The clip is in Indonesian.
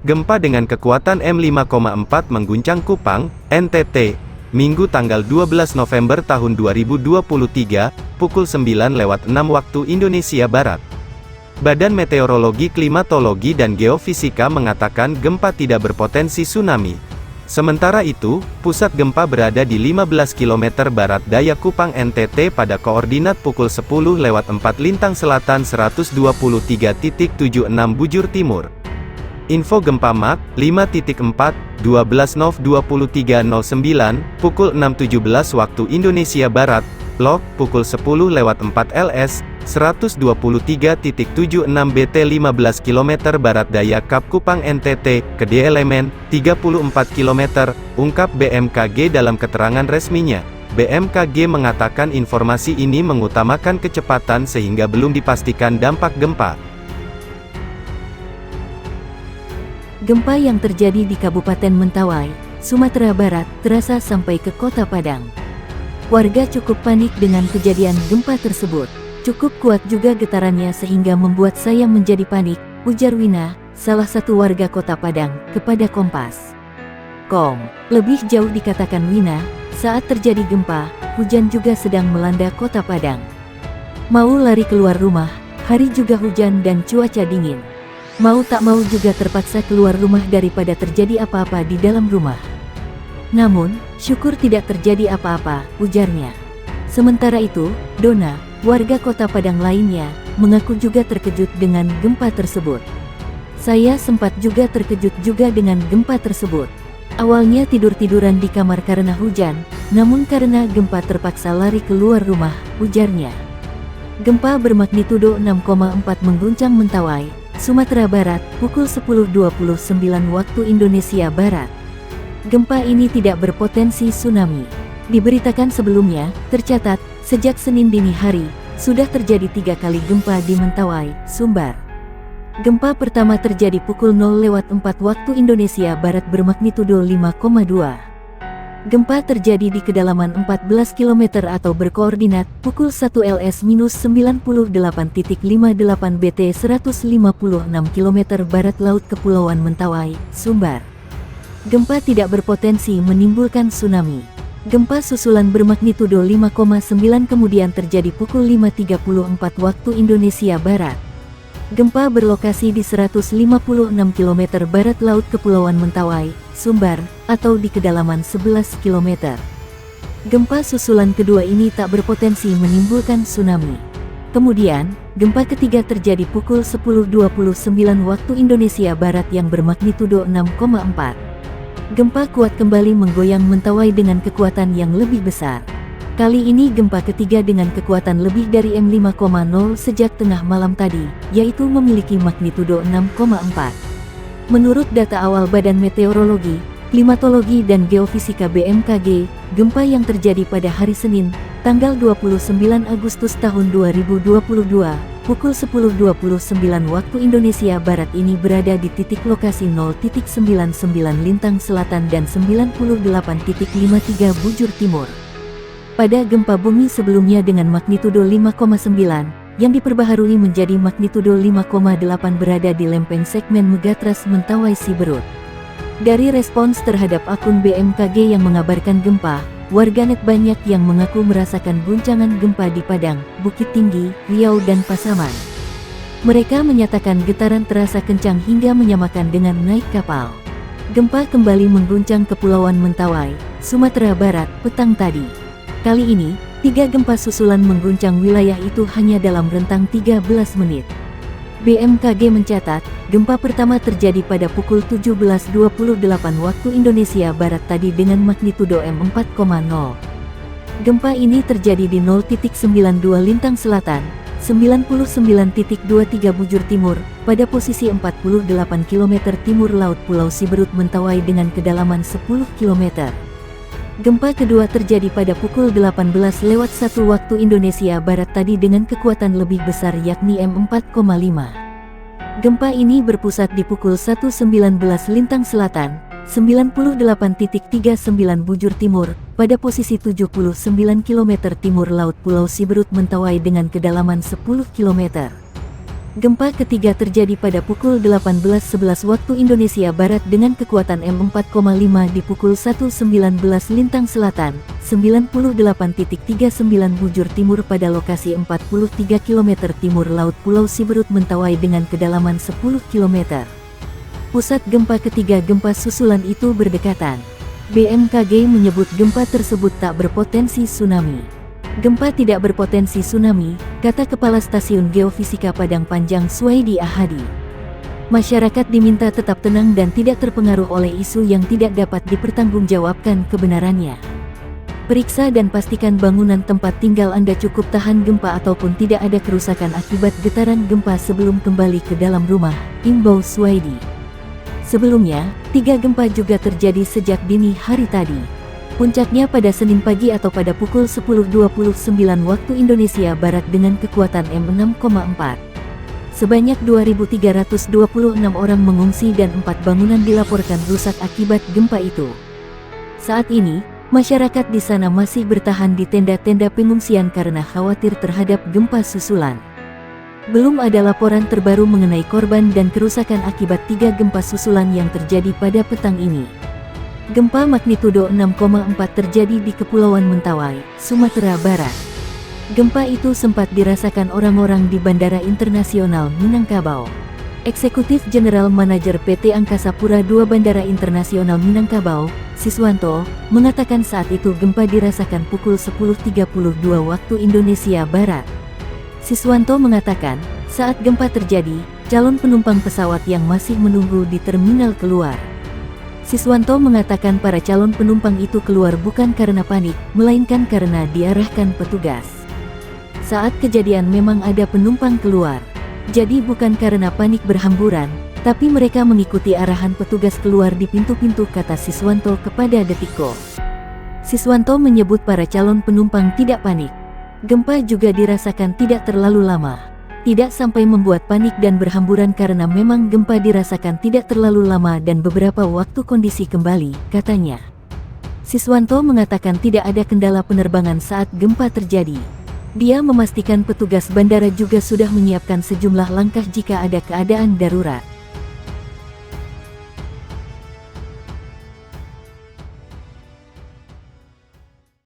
Gempa dengan kekuatan M5,4 mengguncang Kupang, NTT, Minggu tanggal 12 November tahun 2023, pukul 9.06 waktu Indonesia Barat. Badan Meteorologi, Klimatologi dan Geofisika mengatakan gempa tidak berpotensi tsunami. Sementara itu, pusat gempa berada di 15 km barat daya Kupang NTT pada koordinat pukul 10.04 lintang selatan 123.76 bujur timur. Info gempa Mak, 5.4, 12 Nov 2309, pukul 6.17 waktu Indonesia Barat, Log, pukul 10.04 LS, 123.76 BT 15 km barat daya Kap Kupang NTT, Kede Elemen, 34 km, ungkap BMKG dalam keterangan resminya. BMKG mengatakan informasi ini mengutamakan kecepatan sehingga belum dipastikan dampak gempa. Gempa yang terjadi di Kabupaten Mentawai, Sumatera Barat, terasa sampai ke Kota Padang. Warga cukup panik dengan kejadian gempa tersebut. Cukup kuat juga getarannya sehingga membuat saya menjadi panik, ujar Wina, salah satu warga Kota Padang, kepada Kompas. Lebih jauh dikatakan Wina, saat terjadi gempa, hujan juga sedang melanda Kota Padang. Mau lari keluar rumah, hari juga hujan dan cuaca dingin. Mau tak mau juga terpaksa keluar rumah daripada terjadi apa-apa di dalam rumah. Namun, syukur tidak terjadi apa-apa, ujarnya. Sementara itu, Dona, warga Kota Padang lainnya, mengaku juga terkejut dengan gempa tersebut. Saya sempat juga terkejut juga dengan gempa tersebut. Awalnya tidur-tiduran di kamar karena hujan, namun karena gempa terpaksa lari keluar rumah, ujarnya. Gempa bermagnitudo 6,4 mengguncang Mentawai, Sumatera Barat, pukul 10.29 waktu Indonesia Barat. Gempa ini tidak berpotensi tsunami. Diberitakan sebelumnya, tercatat, sejak Senin dini hari, sudah terjadi 3 kali gempa di Mentawai, Sumbar. Gempa pertama terjadi pukul 0.04 waktu Indonesia Barat bermagnitudo 5,2. Gempa terjadi di kedalaman 14 km atau berkoordinat pukul 1 LS-98.58 BT 156 km barat laut Kepulauan Mentawai, Sumbar. Gempa tidak berpotensi menimbulkan tsunami. Gempa susulan bermagnitudo 5,9 kemudian terjadi pukul 5.34 waktu Indonesia Barat. Gempa berlokasi di 156 km barat laut Kepulauan Mentawai, Sumbar, atau di kedalaman 11 km. Gempa susulan kedua ini tak berpotensi menimbulkan tsunami. Kemudian, gempa ketiga terjadi pukul 10.29 waktu Indonesia Barat yang bermagnitudo 6,4. Gempa kuat kembali menggoyang Mentawai dengan kekuatan yang lebih besar. Kali ini gempa ketiga dengan kekuatan lebih dari M5,0 sejak tengah malam tadi, yaitu memiliki magnitudo 6,4. Menurut data awal Badan Meteorologi, Klimatologi dan Geofisika BMKG, gempa yang terjadi pada hari Senin, tanggal 29 Agustus tahun 2022, pukul 10.29 waktu Indonesia Barat ini berada di titik lokasi 0.99 lintang selatan dan 98.53 bujur timur. Pada gempa bumi sebelumnya dengan magnitudo 5,9, yang diperbaharui menjadi magnitudo 5,8 berada di lempeng segmen Megatras Mentawai Siberut. Dari respons terhadap akun BMKG yang mengabarkan gempa, warganet banyak yang mengaku merasakan guncangan gempa di Padang, Bukit Tinggi, Riau dan Pasaman. Mereka menyatakan getaran terasa kencang hingga menyamakan dengan naik kapal. Gempa kembali mengguncang Kepulauan Mentawai, Sumatera Barat, petang tadi. Kali ini, 3 gempa susulan mengguncang wilayah itu hanya dalam rentang 13 menit. BMKG mencatat, gempa pertama terjadi pada pukul 17.28 waktu Indonesia Barat tadi dengan magnitudo M4,0. Gempa ini terjadi di 0.92 lintang selatan, 99.23 bujur timur, pada posisi 48 km timur laut Pulau Siberut Mentawai dengan kedalaman 10 km. Gempa kedua terjadi pada pukul 18.01 waktu Indonesia Barat tadi dengan kekuatan lebih besar yakni M4,5. Gempa ini berpusat di pukul 1.19 lintang selatan, 98.39 bujur timur, pada posisi 79 km timur laut Pulau Siberut Mentawai dengan kedalaman 10 km. Gempa ketiga terjadi pada pukul 18.11 waktu Indonesia Barat dengan kekuatan M4,5 di pukul 1.19 Lintang Selatan, 98.39 bujur timur pada lokasi 43 km timur Laut Pulau Siberut Mentawai dengan kedalaman 10 km. Pusat gempa ketiga gempa susulan itu berdekatan. BMKG menyebut gempa tersebut tak berpotensi tsunami. Gempa tidak berpotensi tsunami, kata Kepala Stasiun Geofisika Padang Panjang Suwaidi Ahadi. Masyarakat diminta tetap tenang dan tidak terpengaruh oleh isu yang tidak dapat dipertanggungjawabkan kebenarannya. Periksa dan pastikan bangunan tempat tinggal Anda cukup tahan gempa ataupun tidak ada kerusakan akibat getaran gempa sebelum kembali ke dalam rumah, imbau Suwaidi. Sebelumnya, 3 gempa juga terjadi sejak dini hari tadi. Puncaknya pada Senin pagi atau pada pukul 10.29 waktu Indonesia Barat dengan kekuatan M6,4. Sebanyak 2.326 orang mengungsi dan 4 bangunan dilaporkan rusak akibat gempa itu. Saat ini, masyarakat di sana masih bertahan di tenda-tenda pengungsian karena khawatir terhadap gempa susulan. Belum ada laporan terbaru mengenai korban dan kerusakan akibat 3 gempa susulan yang terjadi pada petang ini. Gempa magnitudo 6,4 terjadi di Kepulauan Mentawai, Sumatera Barat. Gempa itu sempat dirasakan orang-orang di Bandara Internasional Minangkabau. Eksekutif General Manager PT Angkasa Pura II Bandara Internasional Minangkabau, Siswanto, mengatakan saat itu gempa dirasakan pukul 10.32 waktu Indonesia Barat. Siswanto mengatakan, saat gempa terjadi, calon penumpang pesawat yang masih menunggu di terminal keluar. Siswanto mengatakan para calon penumpang itu keluar bukan karena panik, melainkan karena diarahkan petugas. Saat kejadian memang ada penumpang keluar. Jadi bukan karena panik berhamburan, tapi mereka mengikuti arahan petugas keluar di pintu-pintu, kata Siswanto kepada Detikko. Siswanto menyebut para calon penumpang tidak panik. Gempa juga dirasakan tidak terlalu lama. Tidak sampai membuat panik dan berhamburan karena memang gempa dirasakan tidak terlalu lama dan beberapa waktu kondisi kembali, katanya. Siswanto mengatakan tidak ada kendala penerbangan saat gempa terjadi. Dia memastikan petugas bandara juga sudah menyiapkan sejumlah langkah jika ada keadaan darurat.